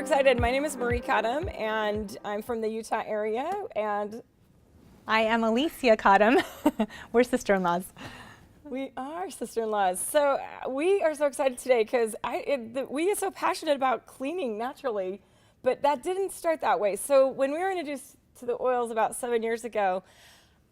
excited. My name is Maree Cottom, and I'm from the Utah area, and I am Alicia Cottom. We're sister-in-laws. we are sister-in-laws. So we are so excited today because we are so passionate about cleaning naturally, but that didn't start that way. So when we were introduced to the oils about 7 years ago,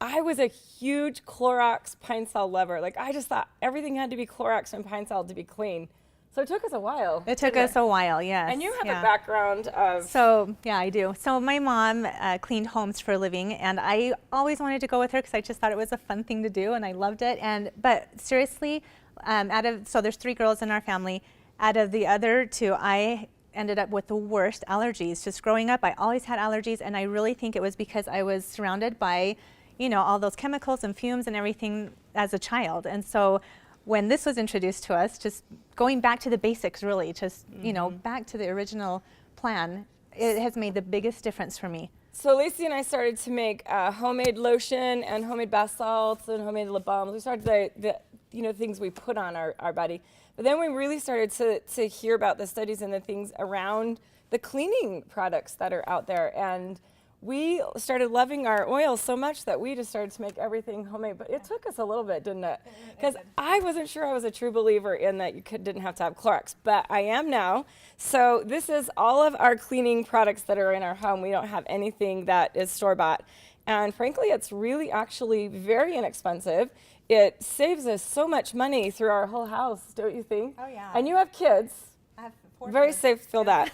I was a huge Clorox Pine Sol lover. Like, I just thought everything had to be Clorox and Pine Sol to be clean. So it took us a while. It took us a while, yes. And you have a background of... So, yeah, I do. So my mom cleaned homes for a living, and I always wanted to go with her because I just thought it was a fun thing to do, and I loved it. But seriously, so there's 3 girls in our family. Out of the other 2, I ended up with the worst allergies. Just growing up, I always had allergies, and I really think it was because I was surrounded by, you know, all those chemicals and fumes and everything as a child. And so when this was introduced to us, just going back to the basics, really, just, you know, back to the original plan, it has made the biggest difference for me. So Lacey and I started to make homemade lotion and homemade bath salts and homemade lip balms. We started the things we put on our body. But then we really started to hear about the studies and the things around the cleaning products that are out there. And we started loving our oils so much that we just started to make everything homemade. But it took us a little bit, didn't it? Because I wasn't sure I was a true believer in that you didn't have to have Clorox, but I am now. So this is all of our cleaning products that are in our home. We don't have anything that is store-bought. And frankly, it's really actually very inexpensive. It saves us so much money through our whole house, don't you think? Oh, yeah. And you have kids. I have 4 Very kids. safe to feel that.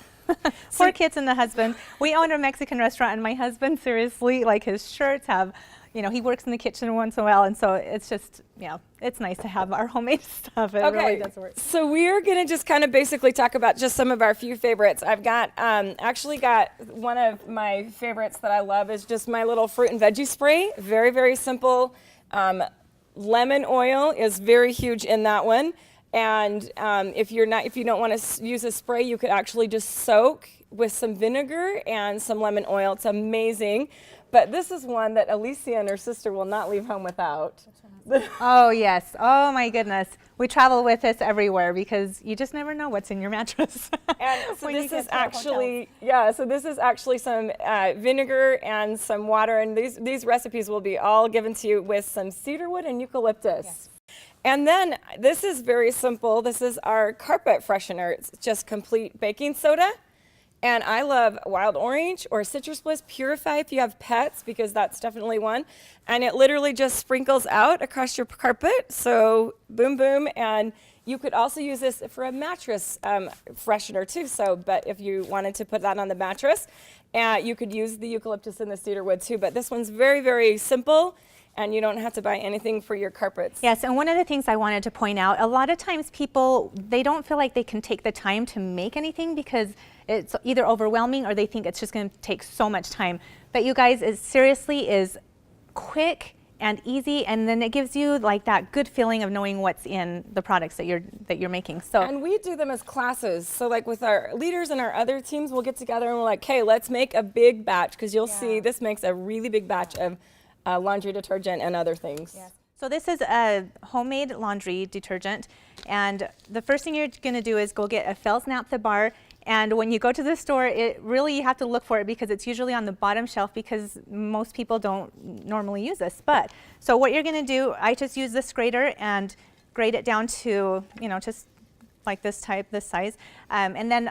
4 kids and the husband. We own a Mexican restaurant, and my husband, seriously, like, his shirts have, you know, he works in the kitchen once in a while, and so it's just, you know, it's nice to have our homemade stuff. It really does work. So we're going to just kind of basically talk about just some of our few favorites. I've got, actually got one of my favorites that I love is just my little fruit and veggie spray. Very, very simple. Lemon oil is very huge in that one. And if you don't want to use a spray, you could actually just soak with some vinegar and some lemon oil. It's amazing. But this is one that Alicia and her sister will not leave home without. Oh, yes. Oh, my goodness. We travel with this everywhere because you just never know what's in your mattress. And so this is actually, so this is actually some vinegar and some water. And these recipes will be all given to you with some cedarwood and eucalyptus. Yes. And then this is very simple. This is our carpet freshener. It's just complete baking soda. And I love wild orange or citrus bliss purify if you have pets, because that's definitely one. And it literally just sprinkles out across your carpet. So boom, boom. And you could also use this for a mattress freshener too. So, but if you wanted to put that on the mattress, you could use the eucalyptus and the cedarwood too. But this one's very, very simple. And you don't have to buy anything for your carpets. Yes, and one of the things I wanted to point out, a lot of times people, they don't feel like they can take the time to make anything because it's either overwhelming or they think it's just going to take so much time. But you guys, it seriously is quick and easy, and then it gives you like that good feeling of knowing what's in the products that you're making. So, and we do them as classes. So like with our leaders and our other teams, we'll get together and we're like, hey, let's make a big batch, because you'll see this makes a really big batch of laundry detergent and other things. Yes. So this is a homemade laundry detergent, and the first thing you're going to do is go get a Fels Naphtha bar. And when you go to the store, you have to look for it because it's usually on the bottom shelf because most people don't normally use this. But so what you're going to do, I just use this grater and grate it down to, you know, just like this size, and then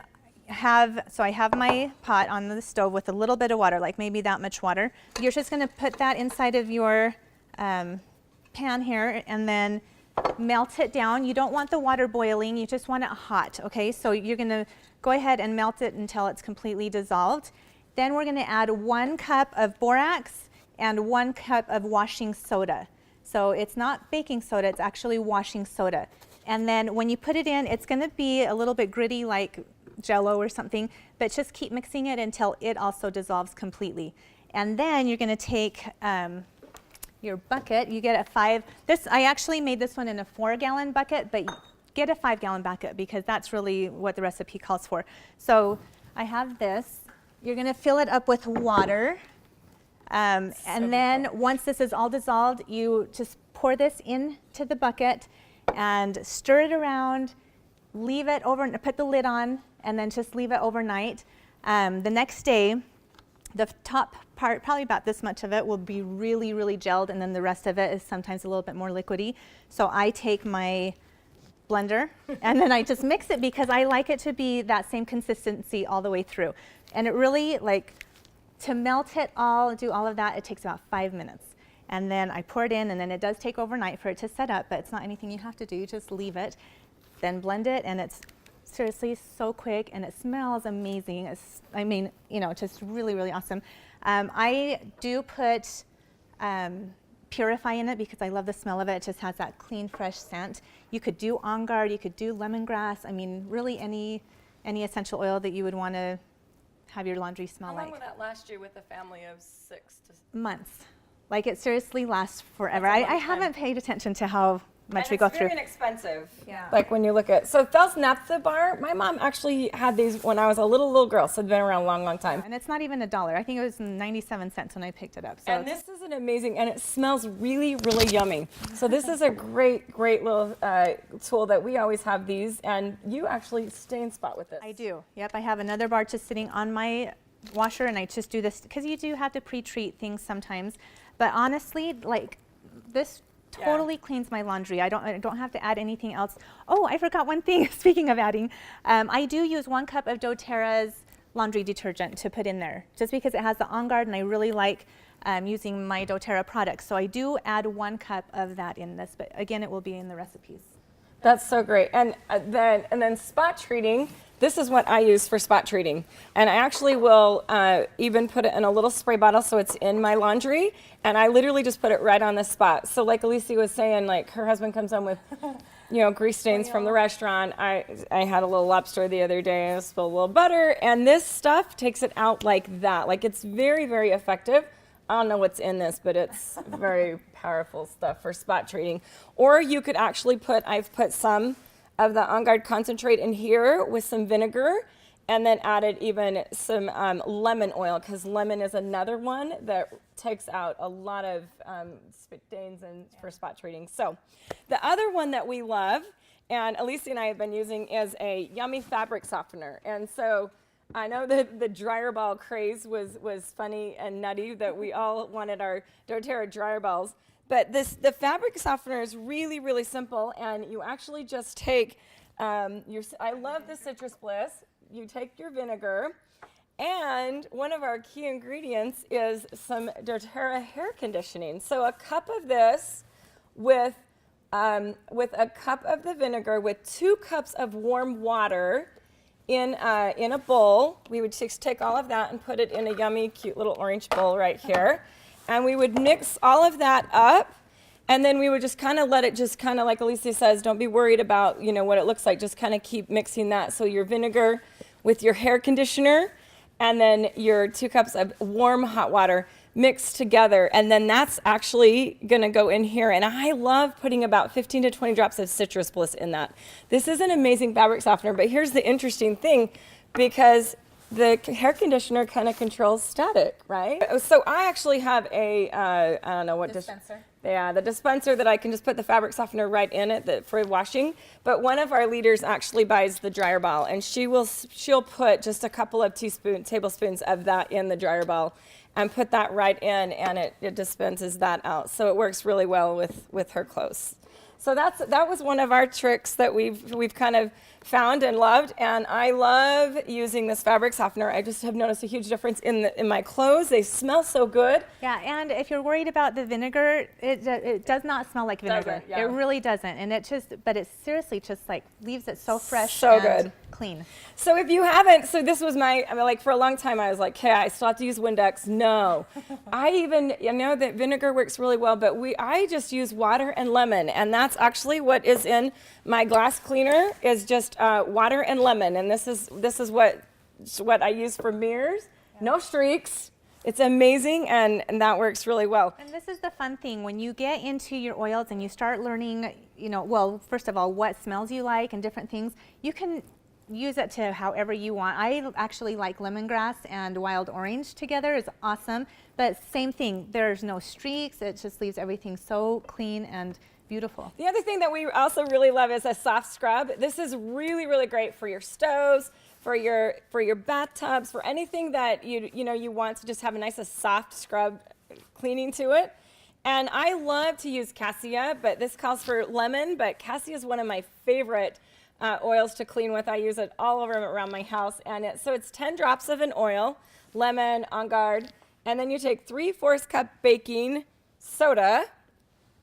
I have my pot on the stove with a little bit of water, like maybe that much water. You're just going to put that inside of your pan here and then melt it down. You don't want the water boiling, you just want it hot, okay? So you're going to go ahead and melt it until it's completely dissolved. Then we're going to add 1 cup of borax and 1 cup of washing soda. So it's not baking soda, it's actually washing soda. And then when you put it in, it's going to be a little bit gritty like Jello or something, but just keep mixing it until it also dissolves completely. And then you're going to take your bucket. You get I actually made this one in a 4-gallon bucket, but get a 5-gallon bucket because that's really what the recipe calls for. So I have this. You're going to fill it up with water. And then once this is all dissolved, you just pour this into the bucket and stir it around, leave it over, put the lid on, and then just leave it overnight. The next day, the top part, probably about this much of it, will be really, really gelled, and then the rest of it is sometimes a little bit more liquidy. So I take my blender and then I just mix it because I like it to be that same consistency all the way through. And it really, like, to melt it all, do all of that, it takes about 5 minutes. And then I pour it in, and then it does take overnight for it to set up, but it's not anything you have to do, you just leave it. Then blend it, and it's seriously so quick, and it smells amazing. I mean, you know, just really, really awesome. I do put Purify in it because I love the smell of it. It just has that clean, fresh scent. You could do On Guard, you could do lemongrass. I mean, really any essential oil that you would want to have your laundry smell like. How long would that last you with a family of 6 to months? Like, it seriously lasts forever. That's a long I time. haven't paid attention to how much we and go it's through. very inexpensive. Yeah. Like when you look at, so Fel's Naphtha bar, my mom actually had these when I was a little girl, so it's been around a long, long time. And it's not even $1. I think it was 97 cents when I picked it up. So And this is an amazing, and it smells really, really yummy. So this is a great, great little tool that we always have these, and you actually stain spot with this. I do. Yep, I have another bar just sitting on my washer, and I just do this because you do have to pre-treat things sometimes. But honestly, like, this totally cleans my laundry. I don't have to add anything else. Oh, I forgot one thing. Speaking of adding, I do use 1 cup of doTERRA's laundry detergent to put in there, just because it has the On Guard, and I really like using my doTERRA products. So I do add 1 cup of that in this, but again, it will be in the recipes. That's so great. And then spot treating. This is what I use for spot treating. And I actually will even put it in a little spray bottle so it's in my laundry. And I literally just put it right on the spot. So like Alicia was saying, like her husband comes home with, you know, grease stains from the restaurant. I had a little lobster the other day. I spilled a little butter. And this stuff takes it out like that. Like, it's very, very effective. I don't know what's in this, but it's very powerful stuff for spot treating. Or you could actually I've put some of the On Guard concentrate in here with some vinegar, and then added even some lemon oil, because lemon is another one that takes out a lot of stains and for spot treating. So the other one that we love, and Alicia and I have been using, is a yummy fabric softener. And so I know that the dryer ball craze was funny and nutty, that we all wanted our doTERRA dryer balls. But the fabric softener is really, really simple, and you actually just take I love the Citrus Bliss. You take your vinegar, and one of our key ingredients is some doTERRA hair conditioning. So a cup of this with a cup of the vinegar with 2 cups of warm water in a bowl. We would just take all of that and put it in a yummy, cute little orange bowl right here. And we would mix all of that up, and then we would just kind of let it just kind of, like Alicia says, don't be worried about, you know, what it looks like. Just kind of keep mixing that. So your vinegar with your hair conditioner, and then your 2 cups of warm hot water mixed together. And then that's actually going to go in here. And I love putting about 15 to 20 drops of Citrus Bliss in that. This is an amazing fabric softener, but here's the interesting thing, because the hair conditioner kind of controls static, right? So I actually have a, I don't know what Dispenser. the dispenser that I can just put the fabric softener right in it for washing. But one of our leaders actually buys the dryer ball, and she'll put just a couple of tablespoons of that in the dryer ball and put that right in, and it dispenses that out. So it works really well with her clothes. So that was one of our tricks that we've kind of found and loved, and I love using this fabric softener. I just have noticed a huge difference in my clothes. They smell so good. Yeah, and if you're worried about the vinegar, it does not smell like vinegar. Doesn't, yeah. It really doesn't, and but it seriously just like leaves it so fresh So and good. clean. So if you haven't, so this was like for a long time I was like, okay, I still have to use Windex. No. I know that vinegar works really well, but I just use water and lemon, and that's actually what is in my glass cleaner, is just water and lemon. And this is what I use for mirrors. Yeah. No streaks. It's amazing, and that works really well. And this is the fun thing, when you get into your oils and you start learning, well, first of all, what smells you like and different things, you can use it to however you want. I actually like lemongrass and wild orange together. Is awesome, but same thing, there's no streaks. It just leaves everything so clean and beautiful. The other thing that we also really love is a soft scrub. This is really, really great for your stoves, for your bathtubs, for anything that you want to just have a nice soft scrub cleaning to it. And I love to use cassia, but this calls for lemon, but cassia is one of my favorite oils to clean with. I use it all over around my house. And so it's 10 drops of an oil, lemon, On Guard, and then you take 3/4 cup baking soda,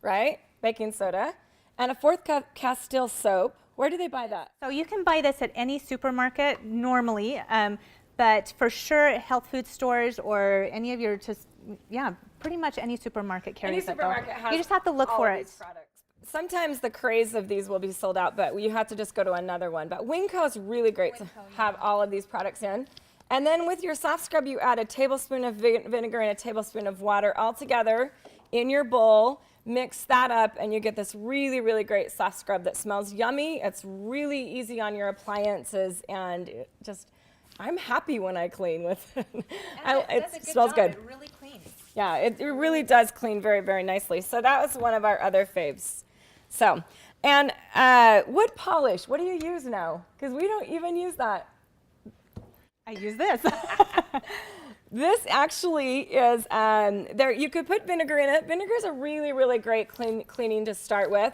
right? Baking soda, and a 1/4 cup Castile soap. Where do they buy that? So you can buy this at any supermarket normally, but for sure health food stores or any of your pretty much any supermarket carries it. You just have to look for it. Sometimes the craze of these will be sold out, but you have to just go to another one. But Winco is really great to have all of these products in. And then with your soft scrub, you add a tablespoon of vinegar and a tablespoon of water all together in your bowl. Mix that up, and you get this really, really great soft scrub that smells yummy. It's really easy on your appliances, and I'm happy when I clean with it. It smells good. It really cleans. Yeah, it really does clean very, very nicely. So that was one of our other faves. So, and wood polish, what do you use now? Because we don't even use that. I use this. This actually is, you could put vinegar in it. Vinegar is a really, really great cleaning to start with.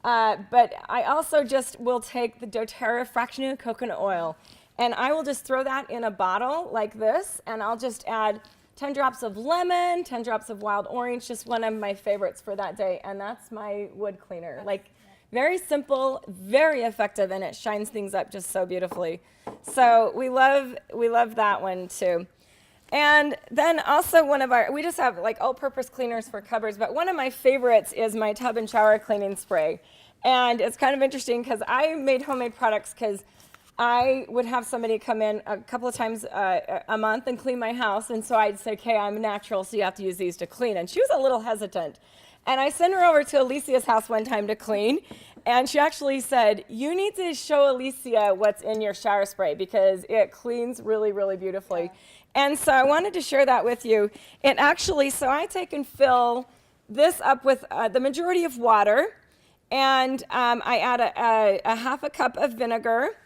But I also just will take the doTERRA fractionated coconut oil, and I will just throw that in a bottle like this, and I'll just add 10 drops of lemon, 10 drops of wild orange, just one of my favorites for that day, and that's my wood cleaner. Very simple, very effective, and it shines things up just so beautifully. So we love that one too. And then also we just have all-purpose cleaners for cupboards, but one of my favorites is my tub and shower cleaning spray. And it's kind of interesting because I made homemade products because I would have somebody come in a couple of times a month and clean my house, and so I'd say, okay, I'm natural, so you have to use these to clean. And she was a little hesitant. And I sent her over to Alicia's house one time to clean, and she actually said, you need to show Alicia what's in your shower spray because it cleans really, really beautifully. Yeah. And so I wanted to share that with you. And actually, so I take and fill this up with the majority of water, and I add a 1/2 cup of vinegar,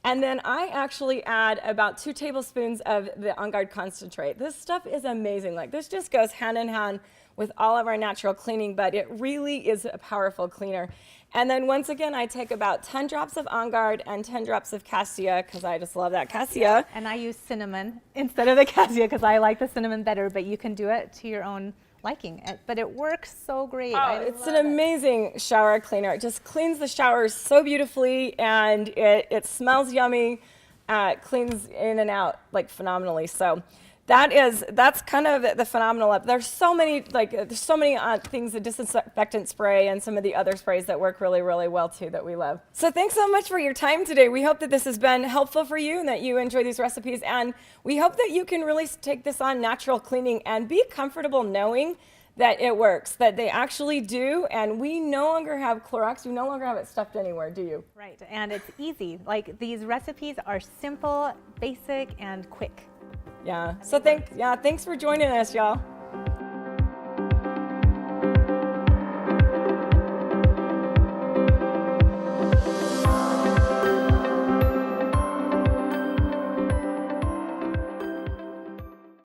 and then I actually add about 2 tablespoons of the On Guard concentrate. This stuff is amazing. This just goes hand in hand with all of our natural cleaning, but it really is a powerful cleaner. And then once again, I take about 10 drops of On Guard and 10 drops of cassia, because I just love that cassia. And I use cinnamon instead of the cassia because I like the cinnamon better, but you can do it to your own liking. But it works so great. It's an amazing shower cleaner. It just cleans the showers so beautifully, and it smells yummy. It cleans in and out phenomenally. So that's kind of the phenomenal. There's so many things, the disinfectant spray and some of the other sprays that work really, really well too that we love. So thanks so much for your time today. We hope that this has been helpful for you and that you enjoy these recipes, and we hope that you can really take this on natural cleaning and be comfortable knowing that it works, that they actually do, and we no longer have Clorox, you no longer have it stuffed anywhere, do you? Right, and it's easy. These recipes are simple, basic, and quick. Yeah. So thanks for joining us, y'all.